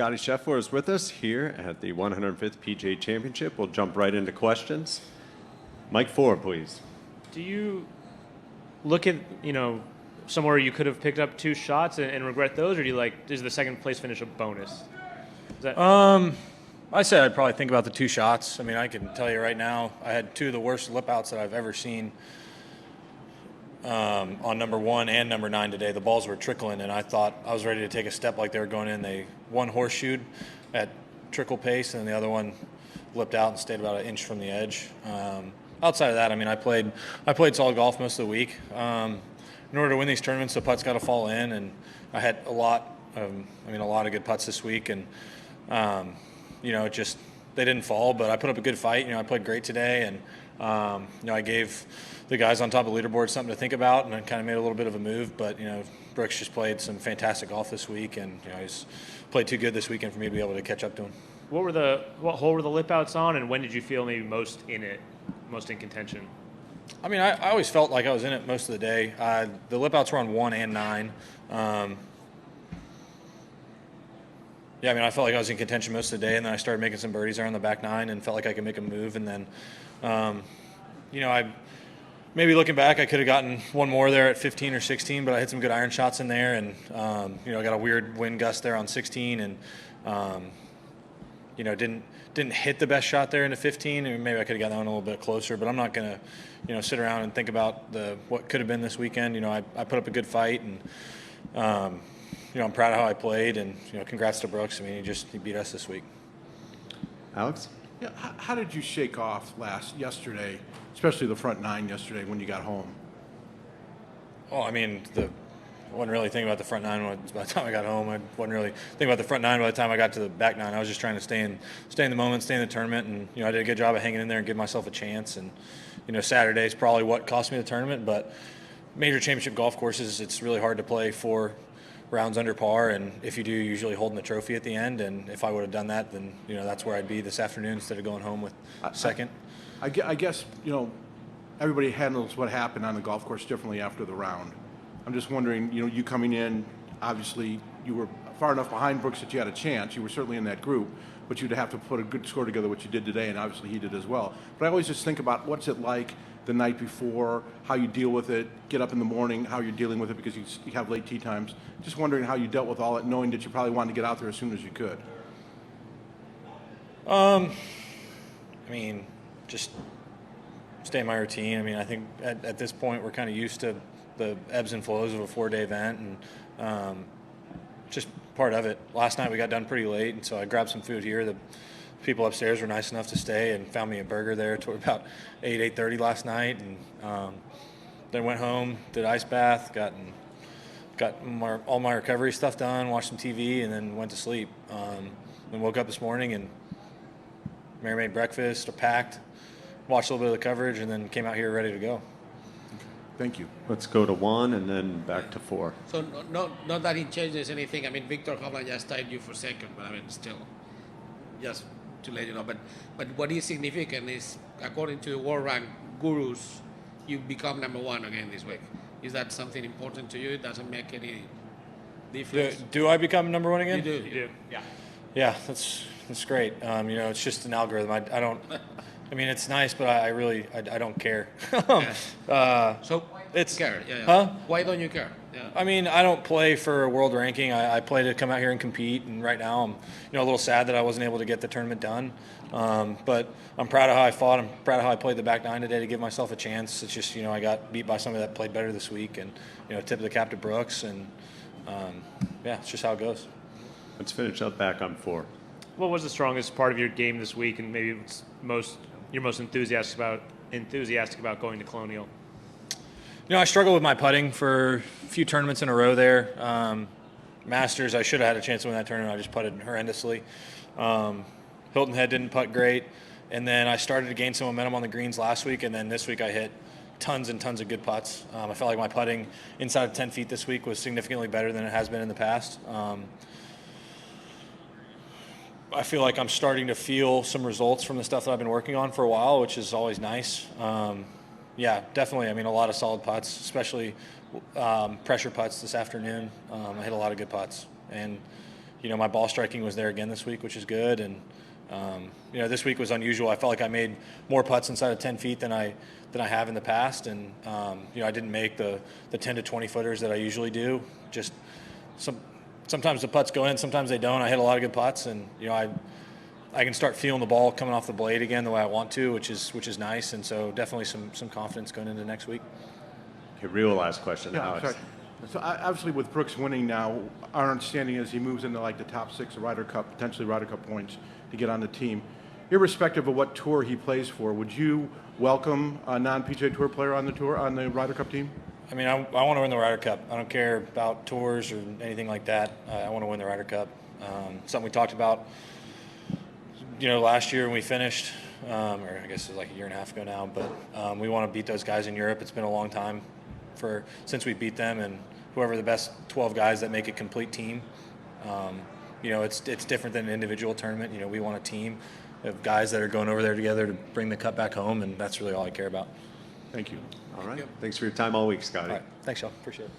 Scottie Scheffler is with us here at the 105th PGA Championship. We'll jump right into questions. Mic 4, please. Do you look at, somewhere you could have picked up 2 shots and regret those, or do you is the second place finish a bonus? Is that... I say I'd probably think about the 2 shots. I mean, I can tell you right now, I had 2 of the worst lip outs that I've ever seen on number 1 and number 9 today. The balls were trickling, and I thought I was ready to take a step like they were going in. One horseshoed at trickle pace, and the other one lipped out and stayed about an inch from the edge. Outside of that, I mean, I played solid golf most of the week. In order to win these tournaments, the putts got to fall in, and I had a lot of good putts this week, and it just they didn't fall, but I put up a good fight. I played great today, and I gave the guys on top of the leaderboard something to think about, and I kind of made a little bit of a move. But Brooks just played some fantastic golf this week, and he's played too good this weekend for me to be able to catch up to him. What hole were the lip outs on, and when did you feel maybe most in contention? I mean, I always felt like I was in it most of the day. The lip outs were on 1 and 9. I felt like I was in contention most of the day, and then I started making some birdies there on the back 9 and felt like I could make a move. And then, I maybe looking back, I could have gotten one more there at 15 or 16, but I hit some good iron shots in there, and I got a weird wind gust there on 16, and didn't hit the best shot there into 15. And maybe I could have gotten that one a little bit closer, but I'm not going to sit around and think about what could have been this weekend. I put up a good fight, and I'm proud of how I played, and congrats to Brooks. I mean, he beat us this week. Alex? Yeah, how did you shake off yesterday, especially the front 9 yesterday when you got home? Oh, I mean, I wasn't really thinking about the front 9 by the time I got home. I wasn't really thinking about the front 9 by the time I got to the back 9. I was just trying to stay in the moment, stay in the tournament, and I did a good job of hanging in there and give myself a chance. And Saturday's probably what cost me the tournament, but major championship golf courses, it's really hard to play 4 rounds under par, and if you do, you're usually holding the trophy at the end. And if I would have done that, then that's where I'd be this afternoon instead of going home with second. I guess everybody handles what happened on the golf course differently after the round. I'm just wondering, you coming in, obviously you were far enough behind Brooks that you had a chance. You were certainly in that group, but you'd have to put a good score together, which you did today, and obviously he did as well. But I always just think about what's it like the night before, how you deal with it, get up in the morning, how you're dealing with it because you have late tee times. Just wondering how you dealt with all it, knowing that you probably wanted to get out there as soon as you could. Just stay in my routine. I think at this point we're kind of used to the ebbs and flows of a 4-day event, and just part of it. Last night we got done pretty late, and so I grabbed some food here. The people upstairs were nice enough to stay and found me a burger there toward about 8:30 last night, and then went home, did ice bath, got all my recovery stuff done, watched some TV, and then went to sleep. Then woke up this morning and Mary made breakfast, packed, watched a little bit of the coverage, and then came out here ready to go. Thank you. Let's go to 1 and then back to 4. So not that it changes anything. I mean, Victor Hovland just tied you for second, but still, just to let you know. But what is significant is, according to the world rank gurus, you become number 1 again this week. Is that something important to you? It doesn't make any difference. Do I become number 1 again? You do. Yeah. Yeah, that's great. It's just an algorithm. I don't. It's nice, but I really don't care. So it's care. Yeah. Huh? Why don't you care? Yeah. I don't play for a world ranking. I play to come out here and compete. And right now, I'm a little sad that I wasn't able to get the tournament done. But I'm proud of how I fought. I'm proud of how I played the back 9 today to give myself a chance. It's just I got beat by somebody that played better this week, and tip of the cap to Brooks, and it's just how it goes. Let's finish up back on 4. What was the strongest part of your game this week, and maybe it's you're most enthusiastic about going to Colonial? I struggled with my putting for a few tournaments in a row there. Masters, I should have had a chance to win that tournament. I just putted horrendously. Hilton Head didn't putt great. And then I started to gain some momentum on the greens last week, and then this week I hit tons and tons of good putts. I felt like my putting inside of 10 feet this week was significantly better than it has been in the past. I feel like I'm starting to feel some results from the stuff that I've been working on for a while, which is always nice. Definitely. A lot of solid putts, especially pressure putts this afternoon. I hit a lot of good putts. And, my ball striking was there again this week, which is good. And this week was unusual. I felt like I made more putts inside of 10 feet than I have in the past, and I didn't make the 10 to 20 footers that I usually do. Just sometimes the putts go in, sometimes they don't. I hit a lot of good putts, and I can start feeling the ball coming off the blade again the way I want to, which is nice. And so definitely some confidence going into next week. Okay, real last question, Yeah, Alex. sorry. So obviously with Brooks winning now, our understanding is he moves into like the top 6 of Ryder Cup, potentially Ryder Cup points to get on the team. Irrespective of what tour he plays for, would you welcome a non-PGA Tour player on the Ryder Cup team? I mean, I want to win the Ryder Cup. I don't care about tours or anything like that. I want to win the Ryder Cup. Something we talked about, last year when we finished, or I guess it was like a year and a half ago now. But we want to beat those guys in Europe. It's been a long time since we beat them, and whoever the best 12 guys that make a complete team. It's different than an individual tournament. We want a team of guys that are going over there together to bring the cup back home, and that's really all I care about. Thank you. All right. Thanks for your time all week, Scotty. All right. Thanks, y'all. Appreciate it.